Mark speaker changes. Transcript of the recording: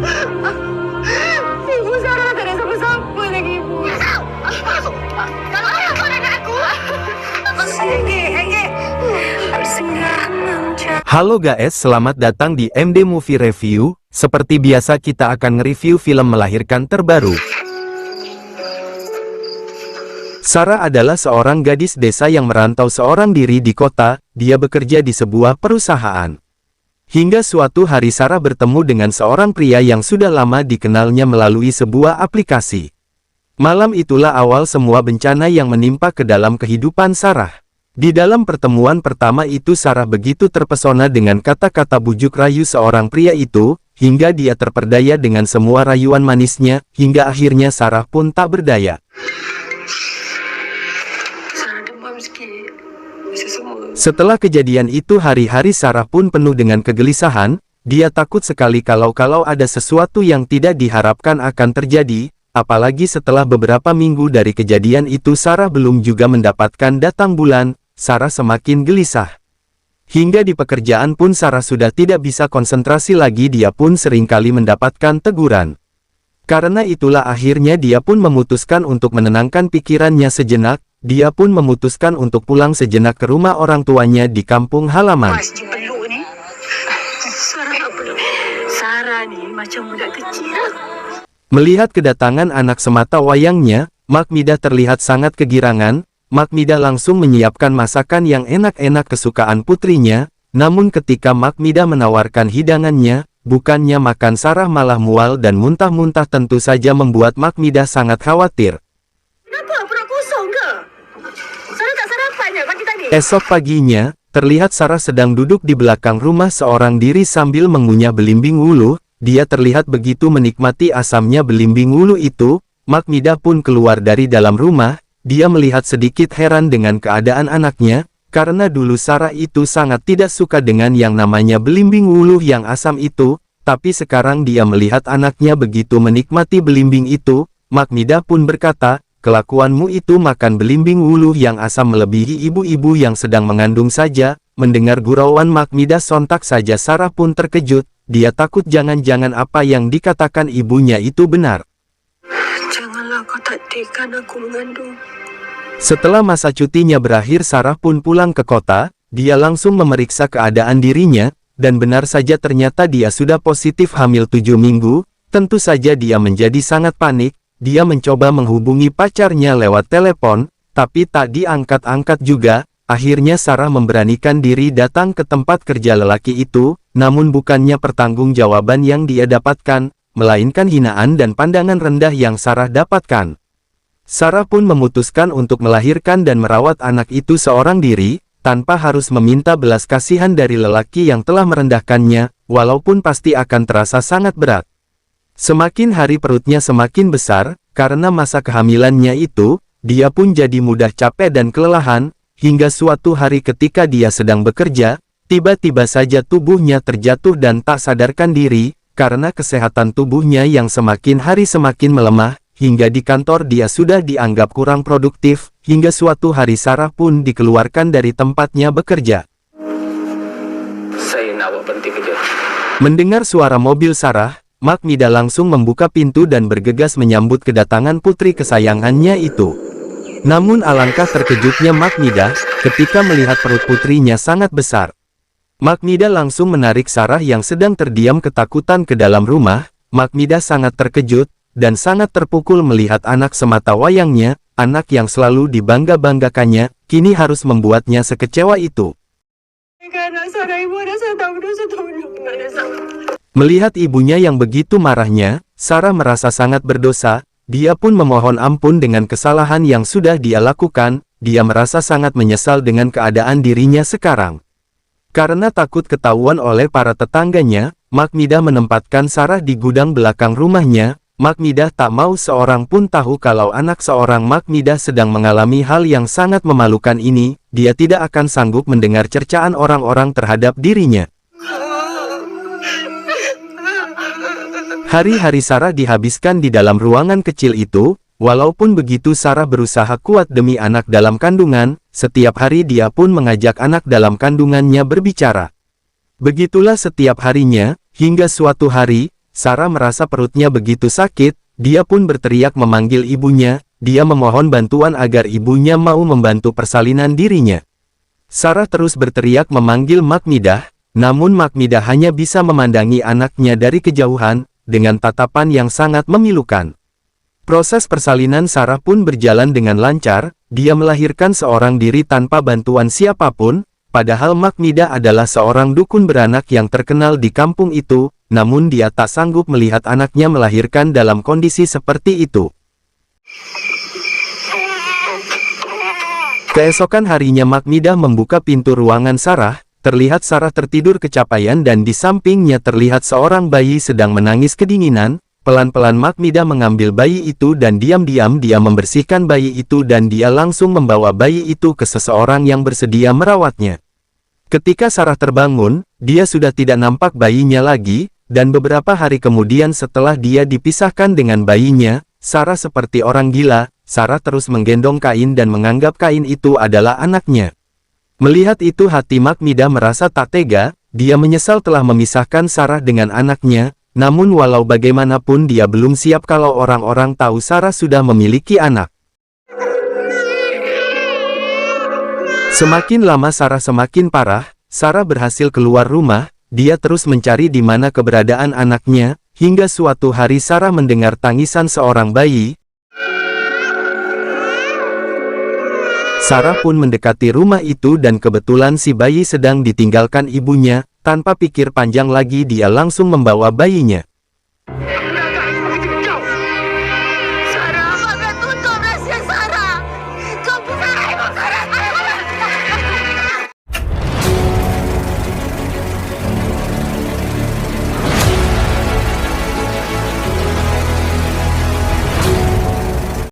Speaker 1: Ibu Sarah tak ada siapa-siapa lagi, Ibu. Kalau apa anak aku? Engge.
Speaker 2: Halo guys, selamat datang di MD Movie Review. Seperti biasa kita akan nge-review film Melahirkan terbaru. Sarah adalah seorang gadis desa yang merantau seorang diri di kota. Dia bekerja di sebuah perusahaan. Hingga suatu hari Sarah bertemu dengan seorang pria yang sudah lama dikenalnya melalui sebuah aplikasi. Malam itulah awal semua bencana yang menimpa ke dalam kehidupan Sarah. Di dalam pertemuan pertama itu Sarah begitu terpesona dengan kata-kata bujuk rayu seorang pria itu, hingga dia terperdaya dengan semua rayuan manisnya, hingga akhirnya Sarah pun tak berdaya. Setelah kejadian itu hari-hari Sarah pun penuh dengan kegelisahan. Dia takut sekali kalau ada sesuatu yang tidak diharapkan akan terjadi, apalagi setelah beberapa minggu dari kejadian itu Sarah belum juga mendapatkan datang bulan. Sarah semakin gelisah. Hingga di pekerjaan pun Sarah sudah tidak bisa konsentrasi lagi, dia pun seringkali mendapatkan teguran. Karena itulah akhirnya dia pun memutuskan untuk menenangkan pikirannya sejenak. Dia pun memutuskan untuk pulang sejenak ke rumah orang tuanya di kampung halaman.
Speaker 1: Peluk ni. Sarah ni macam budak kecil.
Speaker 2: Melihat kedatangan anak semata wayangnya, Mak Midah terlihat sangat kegirangan. Mak Midah langsung menyiapkan masakan yang enak-enak kesukaan putrinya. Namun ketika Mak Midah menawarkan hidangannya, bukannya makan Sarah malah mual dan muntah-muntah, tentu saja membuat Mak Midah sangat khawatir.
Speaker 1: Kenapa? Perut kosong ke? Sarah tak sarapan je pagi tadi?
Speaker 2: Esok paginya, terlihat Sarah sedang duduk di belakang rumah seorang diri sambil mengunyah belimbing wuluh. Dia terlihat begitu menikmati asamnya belimbing wuluh itu. Mak Midah pun keluar dari dalam rumah. Dia melihat sedikit heran dengan keadaan anaknya, karena dulu Sarah itu sangat tidak suka dengan yang namanya belimbing wuluh yang asam itu, tapi sekarang dia melihat anaknya begitu menikmati belimbing itu. Mak Midah pun berkata, "Kelakuanmu itu makan belimbing wuluh yang asam melebihi ibu-ibu yang sedang mengandung saja." Mendengar gurauan Mak Midah sontak saja Sarah pun terkejut. Dia takut jangan-jangan apa yang dikatakan ibunya itu benar.
Speaker 1: Janganlah kau takdirkan aku mengandung.
Speaker 2: Setelah masa cutinya berakhir Sarah pun pulang ke kota. Dia langsung memeriksa keadaan dirinya, dan benar saja ternyata dia sudah positif hamil 7 minggu. Tentu saja dia menjadi sangat panik. Dia mencoba menghubungi pacarnya lewat telepon, tapi tak diangkat-angkat juga. Akhirnya Sarah memberanikan diri datang ke tempat kerja lelaki itu, namun bukannya pertanggungjawaban yang dia dapatkan, melainkan hinaan dan pandangan rendah yang Sarah dapatkan. Sarah pun memutuskan untuk melahirkan dan merawat anak itu seorang diri, tanpa harus meminta belas kasihan dari lelaki yang telah merendahkannya, walaupun pasti akan terasa sangat berat. Semakin hari perutnya semakin besar, karena masa kehamilannya itu, dia pun jadi mudah capek dan kelelahan, hingga suatu hari ketika dia sedang bekerja, tiba-tiba saja tubuhnya terjatuh dan tak sadarkan diri, karena kesehatan tubuhnya yang semakin hari semakin melemah, hingga di kantor dia sudah dianggap kurang produktif, hingga suatu hari Sarah pun dikeluarkan dari tempatnya bekerja.
Speaker 3: Saya nak buat berhenti kerja.
Speaker 2: Mendengar suara mobil Sarah, Mak Midah langsung membuka pintu dan bergegas menyambut kedatangan putri kesayangannya itu. Namun alangkah terkejutnya Mak Midah, ketika melihat perut putrinya sangat besar. Mak Midah langsung menarik Sarah yang sedang terdiam ketakutan ke dalam rumah. Mak Midah sangat terkejut, dan sangat terpukul melihat anak semata wayangnya, anak yang selalu dibangga-banggakannya, kini harus membuatnya sekecewa itu.
Speaker 1: Anak Sarah, ibu ada salah berdosa.
Speaker 2: Melihat ibunya yang begitu marahnya, Sarah merasa sangat berdosa. Dia pun memohon ampun dengan kesalahan yang sudah dia lakukan. Dia merasa sangat menyesal dengan keadaan dirinya sekarang. Karena takut ketahuan oleh para tetangganya, Mak Midah menempatkan Sarah di gudang belakang rumahnya. Mak Midah tak mau seorang pun tahu kalau anak seorang Mak Midah sedang mengalami hal yang sangat memalukan ini. Dia tidak akan sanggup mendengar cercaan orang-orang terhadap dirinya. Hari-hari Sarah dihabiskan di dalam ruangan kecil itu. Walaupun begitu Sarah berusaha kuat demi anak dalam kandungan. Setiap hari dia pun mengajak anak dalam kandungannya berbicara. Begitulah setiap harinya, hingga suatu hari, Sarah merasa perutnya begitu sakit, dia pun berteriak memanggil ibunya, dia memohon bantuan agar ibunya mau membantu persalinan dirinya. Sarah terus berteriak memanggil Magmidah, namun Magmidah hanya bisa memandangi anaknya dari kejauhan, dengan tatapan yang sangat memilukan. Proses persalinan Sarah pun berjalan dengan lancar, dia melahirkan seorang diri tanpa bantuan siapapun, padahal Magmidah adalah seorang dukun beranak yang terkenal di kampung itu, namun dia tak sanggup melihat anaknya melahirkan dalam kondisi seperti itu. Keesokan harinya Magmidah membuka pintu ruangan Sarah, terlihat Sarah tertidur kecapaian dan di sampingnya terlihat seorang bayi sedang menangis kedinginan. Pelan-pelan Magmidah mengambil bayi itu dan diam-diam dia membersihkan bayi itu dan dia langsung membawa bayi itu ke seseorang yang bersedia merawatnya. Ketika Sarah terbangun, dia sudah tidak nampak bayinya lagi, dan beberapa hari kemudian setelah dia dipisahkan dengan bayinya, Sarah seperti orang gila, Sarah terus menggendong kain dan menganggap kain itu adalah anaknya. Melihat itu hati Magmidah merasa tak tega, dia menyesal telah memisahkan Sarah dengan anaknya. Namun walau bagaimanapun dia belum siap kalau orang-orang tahu Sarah sudah memiliki anak. Semakin lama Sarah semakin parah, Sarah berhasil keluar rumah, dia terus mencari di mana keberadaan anaknya, hingga suatu hari Sarah mendengar tangisan seorang bayi. Sarah pun mendekati rumah itu dan kebetulan si bayi sedang ditinggalkan ibunya. Tanpa pikir panjang lagi dia langsung membawa bayinya.